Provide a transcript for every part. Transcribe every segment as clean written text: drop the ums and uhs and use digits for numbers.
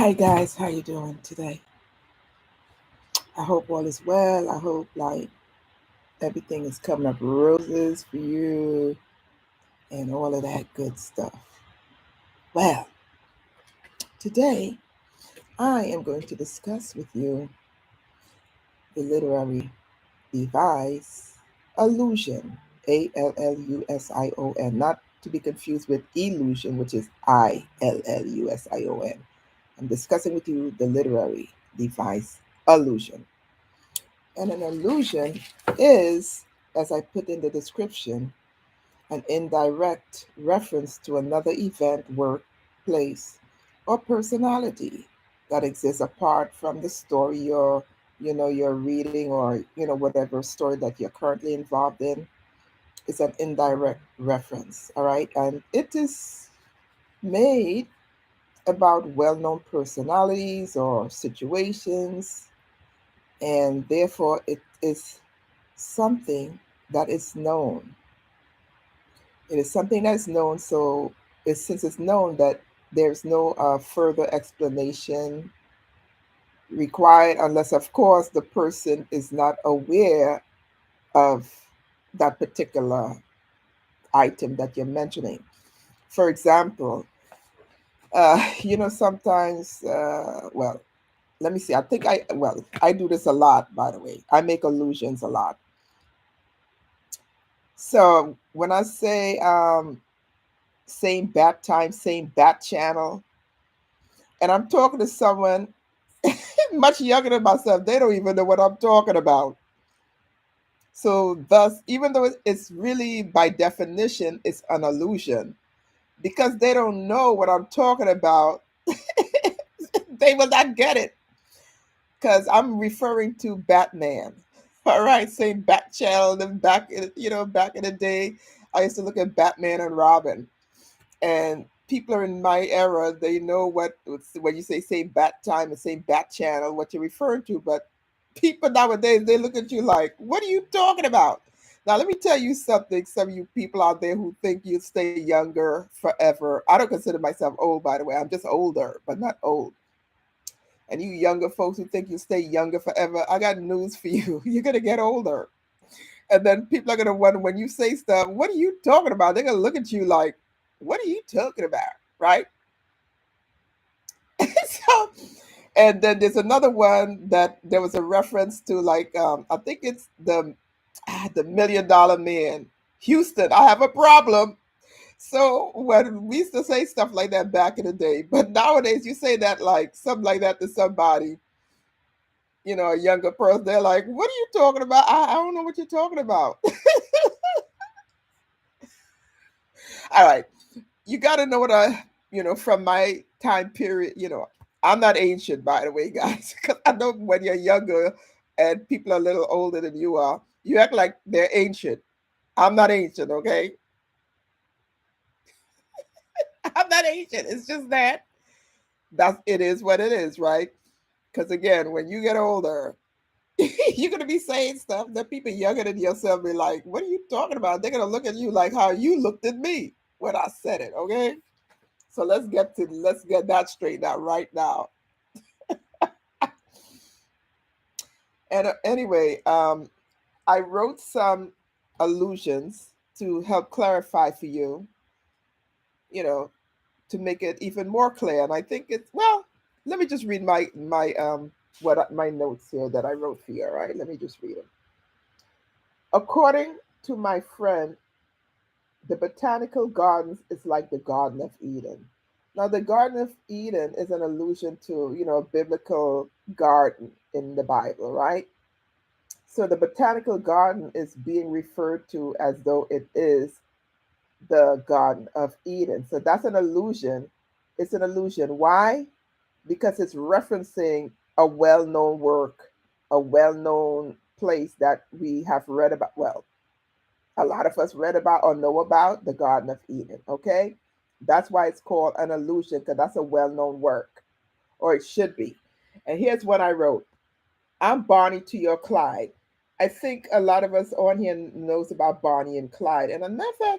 Hi guys, how you doing today? I hope all is well. I hope everything is coming up roses for you and all of that good stuff. Well, today I am going to discuss with you the literary device allusion. Allusion, not to be confused with illusion, which is Illusion. I'm discussing with you the literary device allusion. And an allusion is, as I put in the description, an indirect reference to another event, work, place, or personality that exists apart from the story you're reading, or whatever story that you're currently involved in. It's an indirect reference, all right? And it is made about well-known personalities or situations, and therefore it is something that is known. It is something that is known, so since it's known that there's no further explanation required, unless, of course, the person is not aware of that particular item that you're mentioning. For example, sometimes, let me see. I do this a lot, by the way. I make allusions a lot. So when I say same bat time, same bat channel, and I'm talking to someone much younger than myself, they don't even know what I'm talking about. So thus, even though it's really by definition, it's an illusion, because they don't know what I'm talking about, they will not get it, because I'm referring to Batman. All right, same bat channel. And back in the day, I used to look at Batman and Robin. And people are in my era, they know when you say same bat time and same bat channel, what you're referring to. But people nowadays, they look at you like, what are you talking about? Now, let me tell you something. Some of you people out there who think you stay younger forever. I don't consider myself old, by the way. I'm just older, but not old. And you younger folks who think you stay younger forever, I got news for you. You're going to get older. And then people are going to wonder, when you say stuff, what are you talking about? They're going to look at you like, what are you talking about? Right? So, and then there's another one that there was a reference to, like, I think it's the $1 million man. Houston, I have a problem. So when we used to say stuff like that back in the day, but nowadays you say that, like something like that, to somebody, a younger person, they're like, what are you talking about? I don't know what you're talking about. All right. You got to know what from my time period, I'm not ancient, by the way, guys, because I know when you're younger and people are a little older than you are, you act like they're ancient. I'm not ancient, okay? I'm not ancient. It's just it is what it is, right? Because again, when you get older, you're gonna be saying stuff that people younger than yourself be like, "What are you talking about?" They're gonna look at you like how you looked at me when I said it. Okay, so let's get that straightened out right now. And anyway, I wrote some allusions to help clarify for you, you know, to make it even more clear. And I think it's well. Let me just read my notes here that I wrote for you. All right, let me just read them. According to my friend, the botanical gardens is like the Garden of Eden. Now, the Garden of Eden is an allusion to, a biblical garden in the Bible, right? So the botanical garden is being referred to as though it is the Garden of Eden. So that's an allusion. It's an allusion. Why? Because it's referencing a well known work, a well known place that we have read about. Well, a lot of us read about or know about the Garden of Eden. Okay, that's why it's called an allusion, because that's a well-known work, or it should be. And here's what I wrote: I'm Barney to your Clyde. I think a lot of us on here knows about Barney and Clyde. And another,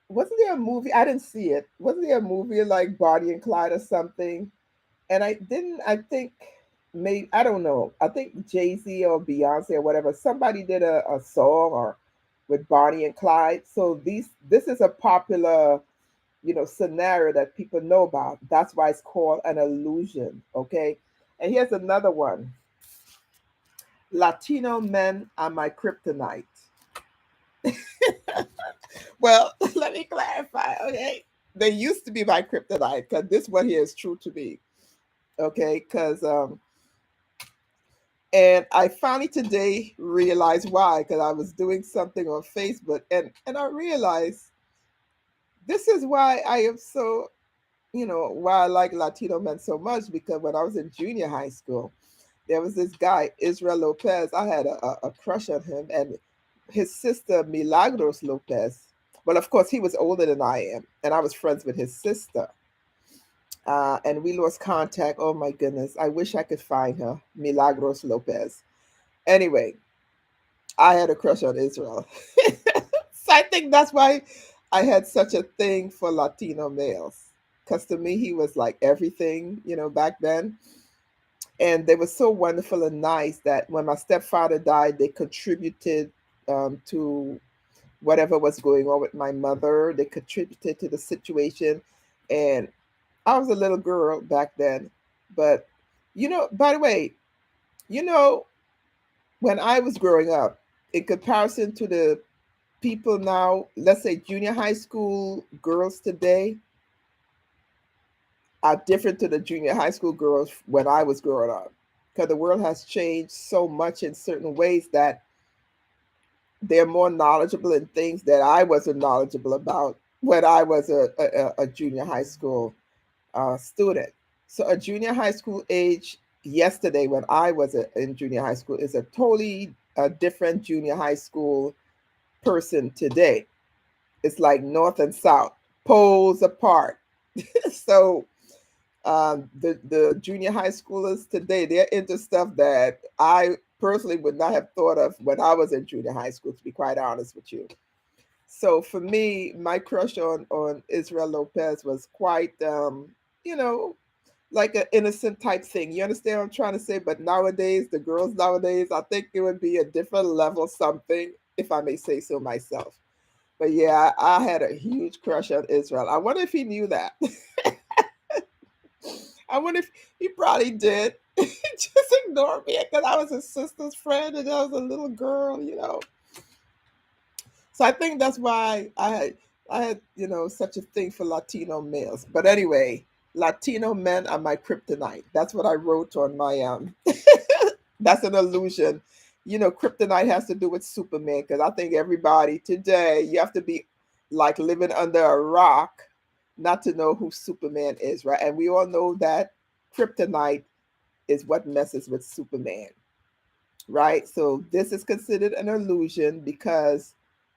wasn't there a movie? I didn't see it. Wasn't there a movie like Barney and Clyde or something? And I think, maybe, I don't know. I think Jay-Z or Beyonce or whatever, somebody did a song or with Bonnie and Clyde. So this is a popular, scenario that people know about. That's why it's called an illusion. Okay. And here's another one. Latino men are my kryptonite. Well, let me clarify. Okay. They used to be my kryptonite because this one here is true to me. Okay. Because and I finally today realized why, because I was doing something on Facebook, and I realized this is why I am so, why I like Latino men so much, because when I was in junior high school, there was this guy, Israel Lopez. I had a crush on him, and his sister, Milagros Lopez. Well, of course, he was older than I am, and I was friends with his sister. And we lost contact. Oh my goodness. I wish I could find her, Milagros Lopez. Anyway, I had a crush on Israel. So I think that's why I had such a thing for Latino males. Because to me, he was like everything, back then. And they were so wonderful and nice that when my stepfather died, they contributed to whatever was going on with my mother. They contributed to the situation. And I was a little girl back then. But, by the way, you know, when I was growing up, in comparison to the people now, let's say junior high school girls today are different to the junior high school girls when I was growing up. Because the world has changed so much in certain ways that they're more knowledgeable in things that I wasn't knowledgeable about when I was a junior high school student. So a junior high school age yesterday when I was in junior high school is a totally different junior high school person today. It's like north and south, poles apart. So the junior high schoolers today, they're into stuff that I personally would not have thought of when I was in junior high school, to be quite honest with you. So for me, my crush on Israel Lopez was quite, you know, like an innocent type thing. You understand what I'm trying to say? But nowadays, the girls nowadays, I think it would be a different level something, if I may say so myself. But yeah, I had a huge crush on Israel. I wonder if he knew that. I wonder if he probably did. He just ignored me because I was his sister's friend and I was a little girl. So I think that's why I had such a thing for Latino males. But anyway, Latino men are my kryptonite. That's what I wrote on my that's an illusion. Kryptonite has to do with Superman because I think everybody today, you have to be like living under a rock not to know who Superman is, right? And we all know that kryptonite is what messes with Superman, right? So this is considered an illusion because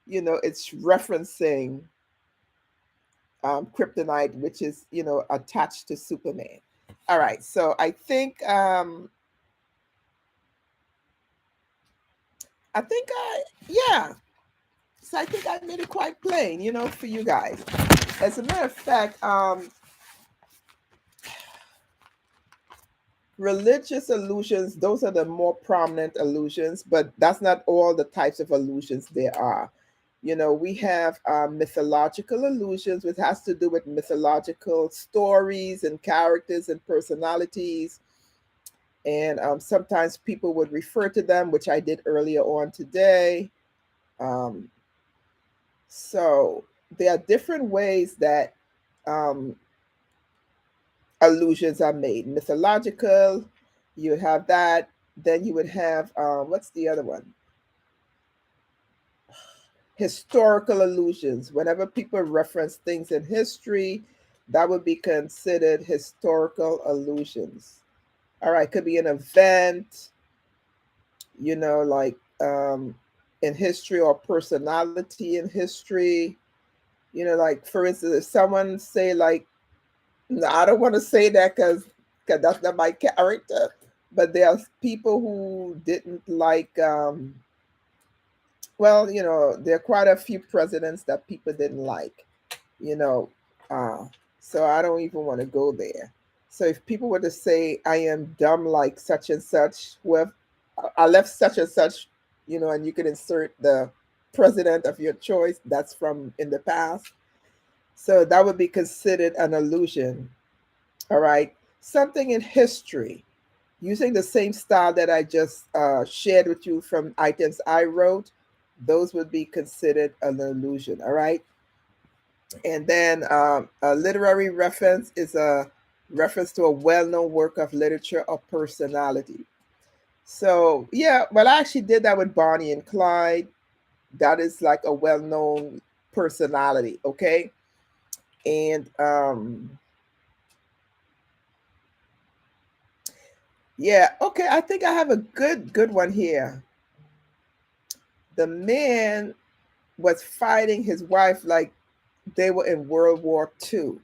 it's referencing kryptonite, which is attached to Superman. All right, so I think yeah. So I think I made it quite plain, for you guys. As a matter of fact, religious illusions, those are the more prominent illusions, but that's not all the types of illusions there are. We have mythological illusions, which has to do with mythological stories and characters and personalities. And sometimes people would refer to them, which I did earlier on today. Um, so there are different ways that um, allusions are made. Mythological, you have that. Then you would have what's the other one? Historical allusions. Whenever people reference things in history, that would be considered historical allusions. All right, could be an event, like in history or personality in history. Like for instance, if someone say like, no, I don't want to say that because that's not my character. But there are people who didn't like. Well, there are quite a few presidents that people didn't like. You know, uh, so I don't even want to go there. So if people were to say, I am dumb like such and such, whoever, I left such and such, and you could insert the president of your choice, that's from in the past. So that would be considered an allusion. All right. Something in history, using the same style that I just shared with you from items I wrote, those would be considered an allusion. All right. And then a literary reference is a reference to a well known work of literature or personality. So, yeah, well, I actually did that with Bonnie and Clyde. That is like a well known personality. Okay. And yeah, okay, I think I have a good one here. The man was fighting his wife like they were in World War II.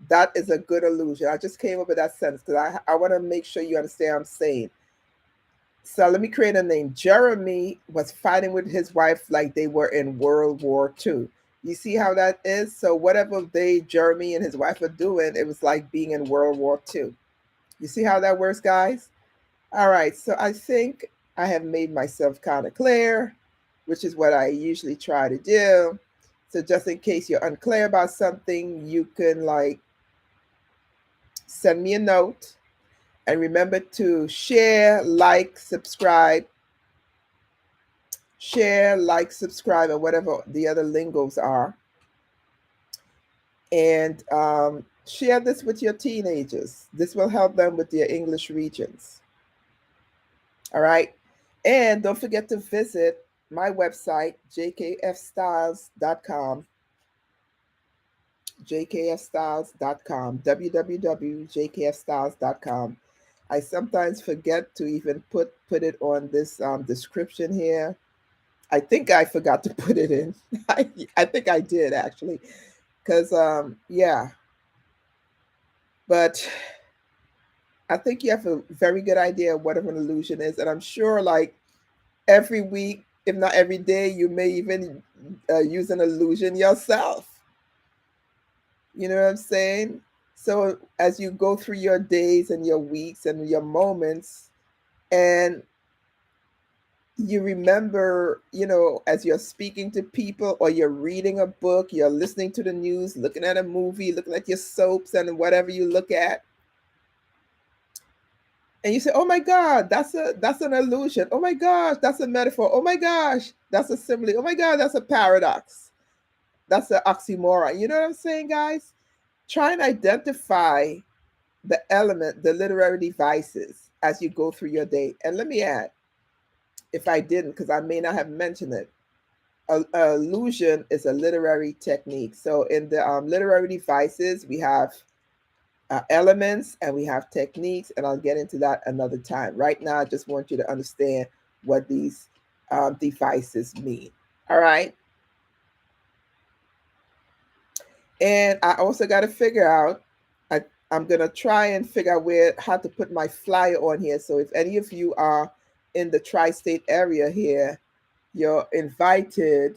That is a good allusion. I just came up with that sentence because I want to make sure you understand what I'm saying. So let me create a name. Jeremy was fighting with his wife like they were in World War II. You see how that is? So whatever Jeremy and his wife are doing, it was like being in World War II. You see how that works, guys? All right, so I think I have made myself kind of clear, which is what I usually try to do. So just in case you're unclear about something, you can like send me a note. And remember to share, like, subscribe, and whatever the other lingos are. And share this with your teenagers. This will help them with their English regions. All right. And don't forget to visit my website, jkfstyles.com, jkfstyles.com, www.jkfstyles.com. I sometimes forget to even put it on this description here. I think I forgot to put it in. I think I did actually, because yeah. But I think you have a very good idea of what an illusion is, and I'm sure like every week, if not every day, you may even use an illusion yourself. You know what I'm saying? So as you go through your days and your weeks and your moments, and you remember, as you're speaking to people or you're reading a book, you're listening to the news, looking at a movie, looking at your soaps and whatever you look at, and you say, "Oh my God, that's an illusion. Oh my gosh, that's a metaphor. Oh my gosh, that's a simile. Oh my God, that's a paradox. That's an oxymoron." You know what I'm saying, guys? Try and identify the literary devices as you go through your day. And let me add, if I didn't, because I may not have mentioned it, allusion is a literary technique. So in the literary devices, we have elements and we have techniques, and I'll get into that another time. Right now, I just want you to understand what these devices mean. All right. And I also got to figure out, I'm going to try and figure out how to put my flyer on here. So if any of you are in the tri-state area here, you're invited.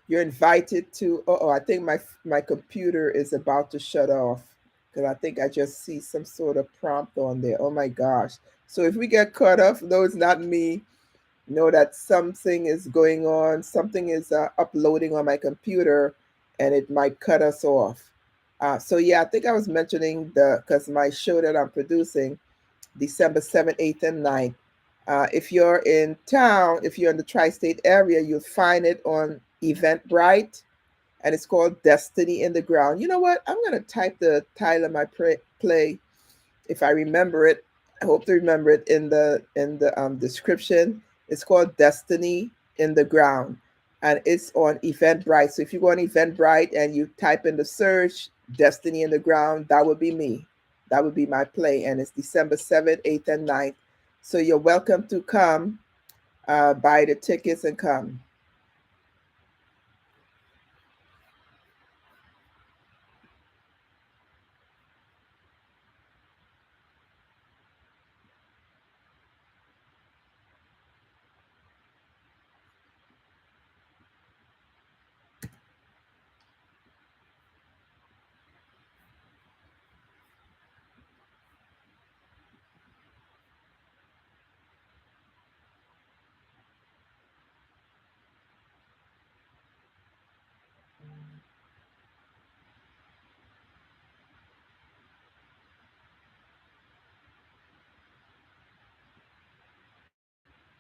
You're invited to, I think my computer is about to shut off because I think I just see some sort of prompt on there. Oh my gosh. So if we get cut off, no, it's not me. Know that something is going on, something is uploading on my computer, and it might cut us off. So yeah, I think I was mentioning because my show that I'm producing, December 7th, 8th, and 9th. If you're in town, if you're in the tri-state area, you'll find it on Eventbrite, and it's called Destiny in the Ground. You know what? I'm going to type the title of my play if I remember it. I hope to remember it in the description. It's called Destiny in the Ground, and it's on Eventbrite. So if you go on Eventbrite and you type in the search Destiny in the Ground, that would be me. That would be my play, and it's December 7th, 8th, and 9th. So you're welcome to come, buy the tickets and come.